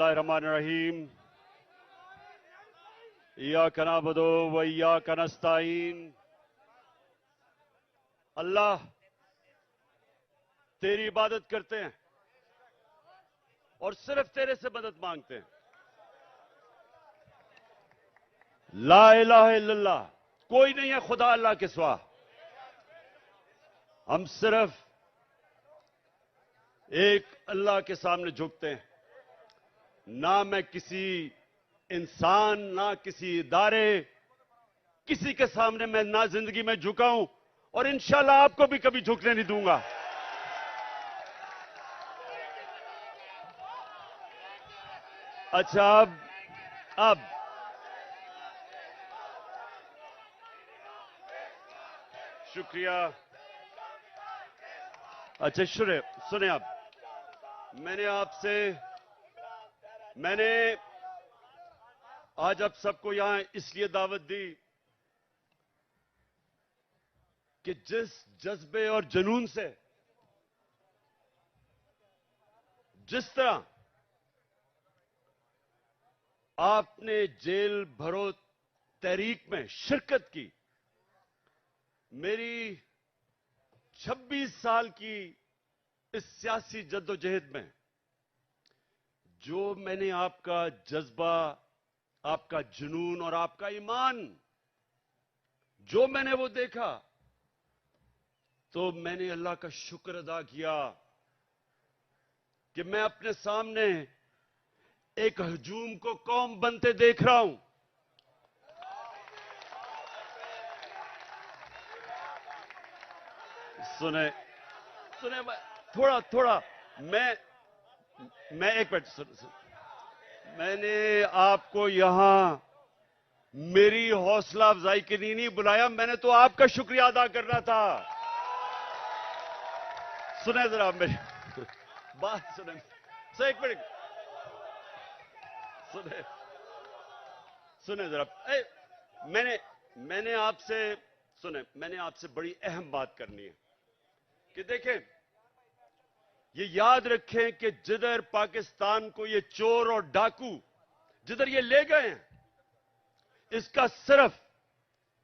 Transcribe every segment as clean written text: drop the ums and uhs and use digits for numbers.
बिस्मिल्लाहिर्रहमानिर्रहीम। इय्याका नअबुदु व इय्याका नस्तईन। अल्लाह, तेरी इबादत करते हैं और सिर्फ तेरे से मदद मांगते हैं। ला इलाहा इल्लल्लाह, कोई नहीं है खुदा अल्लाह के सिवा। हम सिर्फ एक अल्लाह के सामने झुकते हैं। ना मैं किसी इंसान, ना किसी इदारे, किसी के सामने मैं ना जिंदगी में झुका हूं और इंशाल्लाह आपको भी कभी झुकने नहीं दूंगा। अच्छा, अब शुक्रिया। अच्छा सुने आप, मैंने आज आप सबको यहां इसलिए दावत दी कि जिस जज्बे और जुनून से, जिस तरह आपने जेल भरो तहरीक में शिरकत की, मेरी 26 साल की इस सियासी जद्दोजहद में जो मैंने आपका जज्बा, आपका जुनून और आपका ईमान जो मैंने वो देखा, तो मैंने अल्लाह का शुक्र अदा किया कि मैं अपने सामने एक हजूम को कौम बनते देख रहा हूं। सुने थोड़ा मैं एक मिनट मैंने आपको यहां मेरी हौसला अफजाई के लिए नहीं बुलाया, मैंने तो आपका शुक्रिया अदा करना था। सुने जरा मेरी बात, सुने एक मिनट, सुने जरा। मैंने आपसे बड़ी अहम बात करनी है कि देखें, ये याद रखें कि जिधर पाकिस्तान को ये चोर और डाकू जिधर ये ले गए हैं, इसका सिर्फ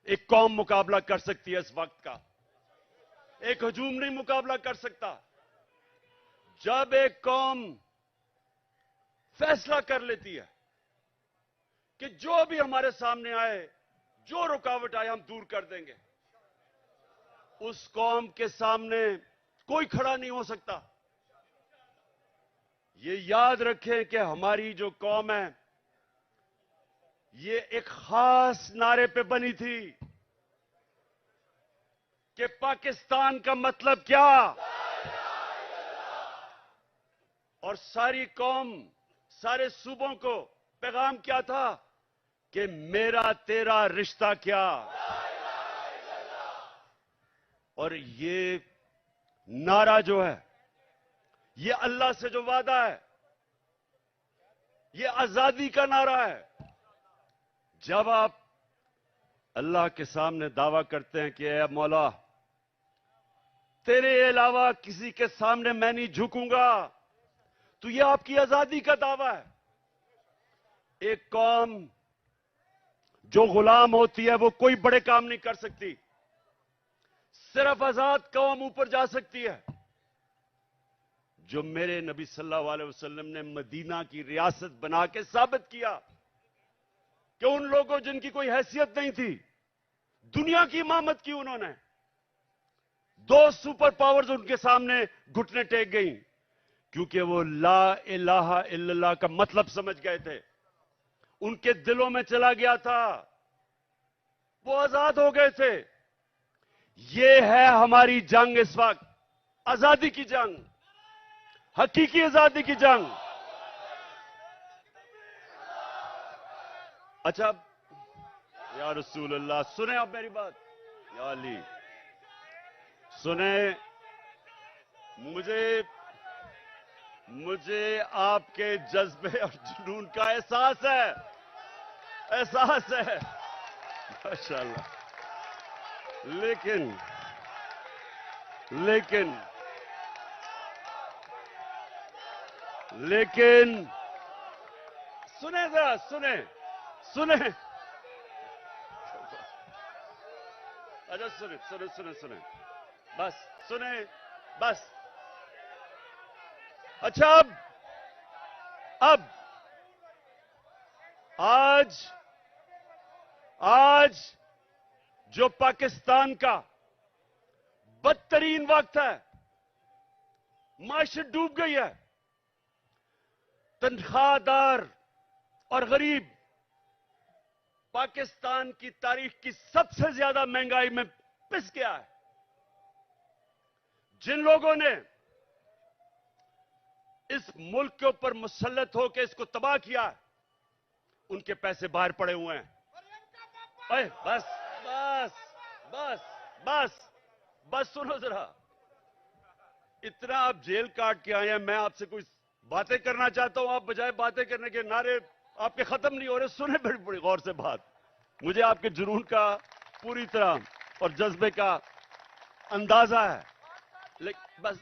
एक कौम मुकाबला कर सकती है। इस वक्त का एक हजूम नहीं मुकाबला कर सकता। जब एक कौम फैसला कर लेती है कि जो भी हमारे सामने आए, जो रुकावट आए, हम दूर कर देंगे, उस कौम के सामने कोई खड़ा नहीं हो सकता। ये याद रखें कि हमारी जो कौम है, ये एक खास नारे पे बनी थी कि पाकिस्तान का मतलब क्या, और सारी कौम, सारे सूबों को पैगाम क्या था कि मेरा तेरा रिश्ता क्या। और ये नारा जो है, ये अल्लाह से जो वादा है, ये आजादी का नारा है। जब आप अल्लाह के सामने दावा करते हैं कि ए मौला, तेरे अलावा किसी के सामने मैं नहीं झुकूंगा, तो ये आपकी आजादी का दावा है। एक कौम जो गुलाम होती है वो कोई बड़े काम नहीं कर सकती, सिर्फ आजाद कौम ऊपर जा सकती है। जो मेरे नबी सल्लल्लाहु अलैहि वसल्लम ने मदीना की रियासत बना के साबित किया कि उन लोगों जिनकी कोई हैसियत नहीं थी, दुनिया की इमामत की उन्होंने। 2 सुपर पावर्स उनके सामने घुटने टेक गई, क्योंकि वो ला इलाहा इल्लल्लाह का मतलब समझ गए थे, उनके दिलों में चला गया था, वो आजाद हो गए थे। ये है हमारी जंग इस वक्त, आजादी की जंग, हकीकी आजादी की जंग। अच्छा, या रसूल अल्लाह, सुने आप मेरी बात, या अली सुने। मुझे आपके जज्बे और जुनून का एहसास है, माशाअल्लाह। लेकिन सुने जरा, सुने सुने। अच्छा सुने सुने सुने सुने, बस सुने, बस। अच्छा अब आज आज जो पाकिस्तान का बदतरीन वक्त है, माशत डूब गई है, तनख्वाहदार और गरीब पाकिस्तान की तारीख की सबसे ज्यादा महंगाई में पिस गया है। जिन लोगों ने इस मुल्क के ऊपर मुसल्लत होकर इसको तबाह किया है, उनके पैसे बाहर पड़े हुए हैं। अरे बस बस बस बस बस, सुनो जरा। इतना आप जेल काट के आए हैं, मैं आपसे कुछ बातें करना चाहता हूं, आप बजाय बातें करने के नारे आपके खत्म नहीं हो रहे। सुने बड़ी बड़ी गौर से बात। मुझे आपके जुनून का पूरी तरह और जज्बे का अंदाजा है, लेकिन बस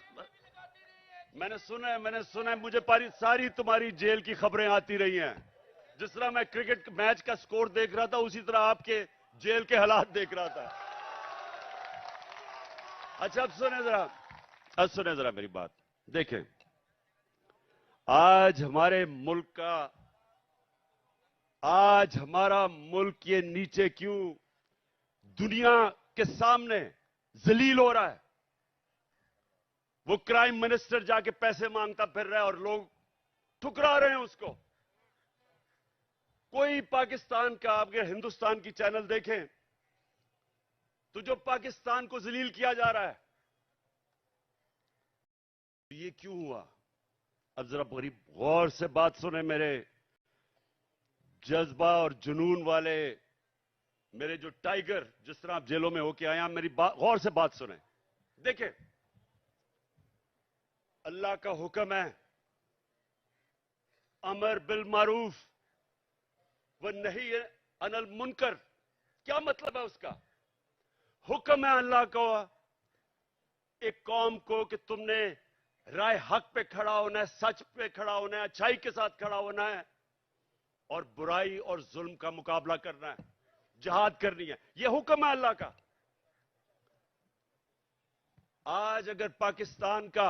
मैंने सुना है, मुझे सारी तुम्हारी जेल की खबरें आती रही हैं। जिस तरह मैं क्रिकेट मैच का स्कोर देख रहा था, उसी तरह आपके जेल के हालात देख रहा था। अच्छा अब सुने जरा मेरी बात। देखें, आज हमारा मुल्क ये नीचे क्यों दुनिया के सामने जलील हो रहा है? वो क्राइम मिनिस्टर जाके पैसे मांगता फिर रहा है और लोग ठुकरा रहे हैं उसको। कोई पाकिस्तान का, आपके हिंदुस्तान की चैनल देखें तो जो पाकिस्तान को जलील किया जा रहा है, ये क्यों हुआ? अब जरा बड़ी गौर से बात सुने मेरे जज्बा और जुनून वाले, मेरे जो टाइगर, जिस तरह आप जेलों में होके आए हैं, मेरी गौर से बात सुने। देखें, अल्लाह का हुक्म है, अमर बिल मारूफ व नही अनिल मुनकर। क्या मतलब है उसका? हुक्म है अल्लाह को एक कौम को कि तुमने राय हक पे खड़ा होना है, सच पे खड़ा होना है, अच्छाई के साथ खड़ा होना है और बुराई और जुल्म का मुकाबला करना है, जिहाद करनी है। यह हुक्म है अल्लाह का। आज अगर पाकिस्तान का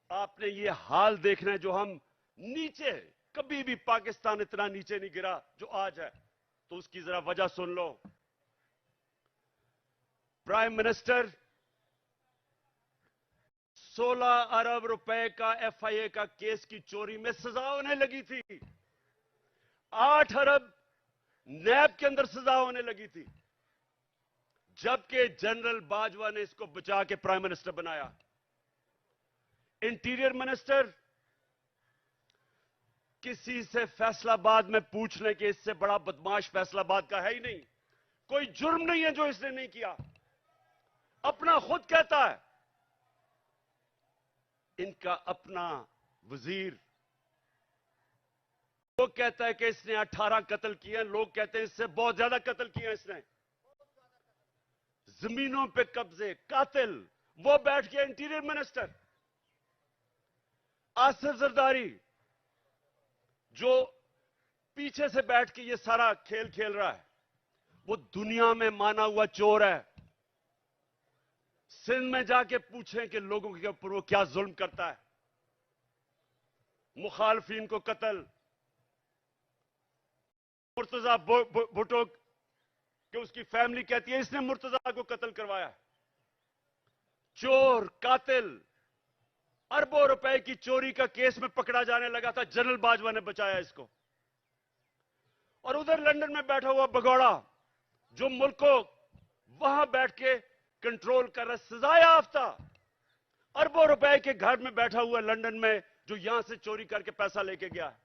आपने ये हाल देखना है, जो हम नीचे, कभी भी पाकिस्तान इतना नीचे नहीं गिरा जो आज है, तो उसकी जरा वजह सुन लो। प्राइम मिनिस्टर 16 अरब रुपए का एफआईए का केस की चोरी में सजा होने लगी थी। 8 अरब नैब के अंदर सजा होने लगी थी, जबकि जनरल बाजवा ने इसको बचा के प्राइम मिनिस्टर बनाया। इंटीरियर मिनिस्टर किसी से फैसलाबाद में पूछने के इससे बड़ा बदमाश फैसलाबाद का है ही नहीं। कोई जुर्म नहीं है जो इसने नहीं किया, अपना खुद कहता है। इनका अपना वजीर वो कहता है कि इसने 18 कत्ल किए हैं, लोग कहते हैं इससे बहुत ज्यादा कत्ल किए हैं इसने। जमीनों पे कब्जे, कातिल, वो बैठ गया इंटीरियर मिनिस्टर। आसिफ जरदारी जो पीछे से बैठ के ये सारा खेल खेल रहा है, वो दुनिया में माना हुआ चोर है। सिंध में जाके पूछें कि लोगों के ऊपर वो क्या जुल्म करता है। मुखालफिन को कत्ल, मुर्तजा भुट्टो कि उसकी फैमिली कहती है इसने मुर्तजा को कत्ल करवाया। चोर, कातिल, अरबों रुपए की चोरी का केस में पकड़ा जाने लगा था, जनरल बाजवा ने बचाया इसको। और उधर लंदन में बैठा हुआ भगौड़ा जो मुल्क को वहां बैठ के कंट्रोल कर रहा, सजाए याफ्ता, अरबों रुपए के घर में बैठा हुआ लंदन में, जो यहां से चोरी करके पैसा लेके गया,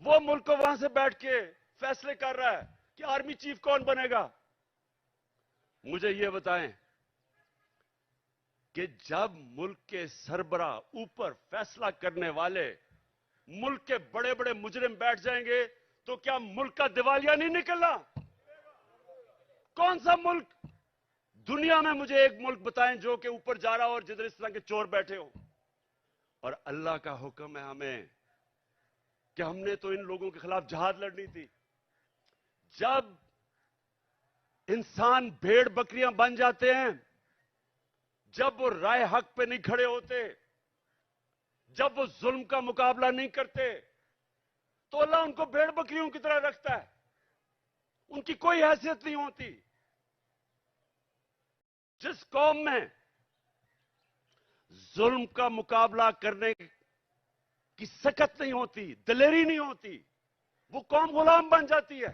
वो मुल्क को वहां से बैठ के फैसले कर रहा है कि आर्मी चीफ कौन बनेगा। मुझे यह बताएं कि जब मुल्क के सरबरा ऊपर फैसला करने वाले मुल्क के बड़े बड़े मुजरिम बैठ जाएंगे, तो क्या मुल्क का दिवालिया नहीं निकलना? कौन सा मुल्क दुनिया में, मुझे एक मुल्क बताएं जो कि ऊपर जा रहा हो और जिधर इस तरह के चोर बैठे हो। और अल्लाह का हुक्म है हमें कि हमने तो इन लोगों के खिलाफ जहाद लड़नी थी। जब इंसान भेड़ बकरियां बन जाते हैं, जब वो राय हक पे नहीं खड़े होते, जब वो जुल्म का मुकाबला नहीं करते, तो अल्लाह उनको भेड़ बकरियों की तरह रखता है। उनकी कोई हैसियत नहीं होती। जिस कौम में जुल्म का मुकाबला करने की सकत नहीं होती, दिलेरी नहीं होती, वो कौम गुलाम बन जाती है।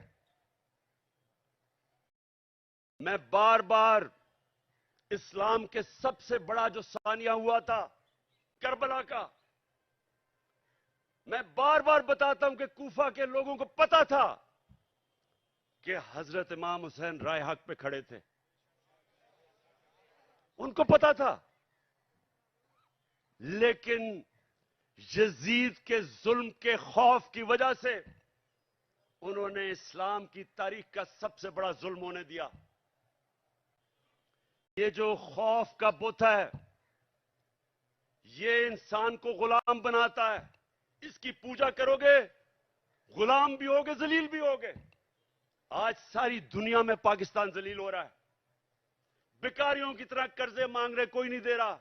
मैं बार बार इस्लाम के सबसे बड़ा जो सानिया हुआ था करबला का, मैं बार बार बताता हूं कि कूफा के लोगों को पता था कि हजरत इमाम हुसैन राय हक पे खड़े थे। उनको पता था, लेकिन यजीद के जुल्म के खौफ की वजह से उन्होंने इस्लाम की तारीख का सबसे बड़ा जुल्म होने दिया। ये जो खौफ का बुत है, ये इंसान को गुलाम बनाता है। इसकी पूजा करोगे, गुलाम भी होगे, जलील भी होगे। आज सारी दुनिया में पाकिस्तान जलील हो रहा है। भिखारियों की तरह कर्जे मांग रहे, कोई नहीं दे रहा,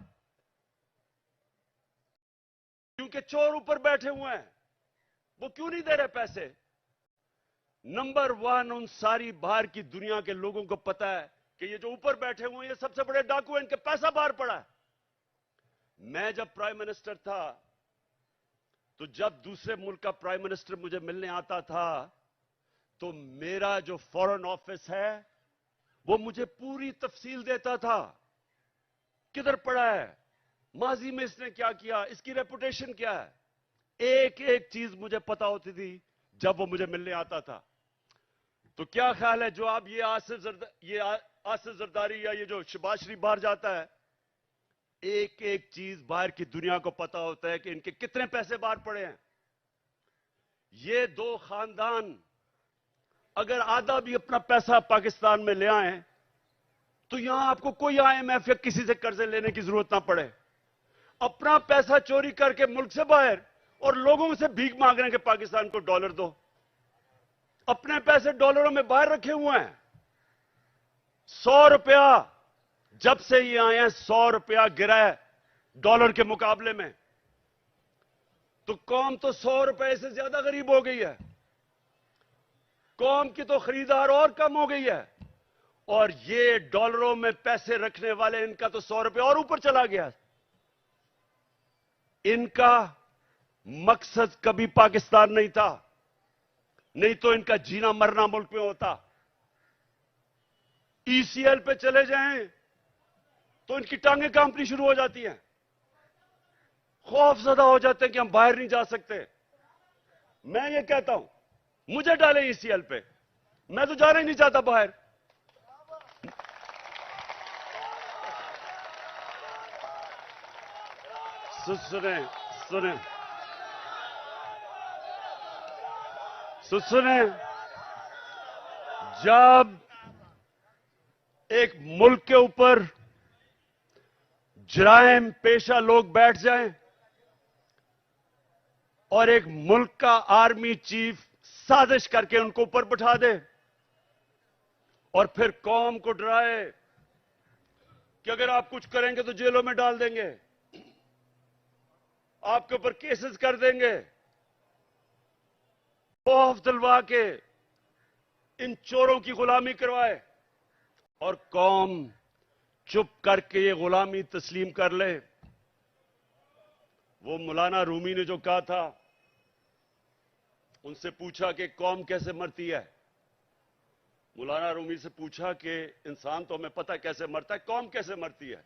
क्योंकि चोर ऊपर बैठे हुए हैं। वो क्यों नहीं दे रहे पैसे? नंबर वन, उन सारी बाहर की दुनिया के लोगों को पता है कि ये जो ऊपर बैठे हुए हैं, ये सबसे बड़े डाकू हैं, इनके पैसा बाहर पड़ा है। मैं जब प्राइम मिनिस्टर था, तो जब दूसरे मुल्क का प्राइम मिनिस्टर मुझे मिलने आता था, तो मेरा जो फॉरेन ऑफिस है वो मुझे पूरी तफसील देता था। किधर पड़ा है, माजी में इसने क्या किया, इसकी रेपुटेशन क्या है, एक एक चीज मुझे पता होती थी जब वो मुझे मिलने आता था। तो क्या ख्याल है, जो आप ये आसिफ जरदारी या ये जो शहबाज शरीफ बाहर जाता है, एक एक चीज बाहर की दुनिया को पता होता है कि इनके कितने पैसे बाहर पड़े हैं। ये दो खानदान अगर आधा भी अपना पैसा पाकिस्तान में ले आए, तो यहां आपको कोई आईएमएफ या किसी से कर्जे लेने की जरूरत ना पड़े। अपना पैसा चोरी करके मुल्क से बाहर और लोगों से भीख मांग रहे हैं कि पाकिस्तान को डॉलर दो। अपने पैसे डॉलरों में बाहर रखे हुए हैं। 100 रुपया जब से ये आए हैं, 100 रुपया गिरा है डॉलर के मुकाबले में। तो कौम तो 100 रुपए से ज्यादा गरीब हो गई है। कौम की तो खरीदार और कम हो गई है, और ये डॉलरों में पैसे रखने वाले, इनका तो 100 रुपए और ऊपर चला गया। इनका मकसद कभी पाकिस्तान नहीं था, नहीं तो इनका जीना मरना मुल्क में होता। ईसीएल पे चले जाएं तो इनकी टांगें कांपनी शुरू हो जाती हैं, खौफजदा हो जाते हैं कि हम बाहर नहीं जा सकते। मैं ये कहता हूं, मुझे डाले ईसीएल पे, मैं तो जाना ही नहीं चाहता बाहर। सुने सुने सुने, जब एक मुल्क के ऊपर जराइम पेशा लोग बैठ जाएं और एक मुल्क का आर्मी चीफ साजिश करके उनको ऊपर बिठा दे और फिर कौम को डराए कि अगर आप कुछ करेंगे तो जेलों में डाल देंगे, आपके ऊपर केसेस कर देंगे, खौफ दिलवा के इन चोरों की गुलामी करवाए और कौम चुप करके ये गुलामी तस्लीम कर ले। वो मौलाना रूमी ने जो कहा था, उनसे पूछा कि कौम कैसे मरती है। मौलाना रूमी से पूछा कि इंसान तो हमें पता है कैसे मरता है, कौम कैसे मरती है।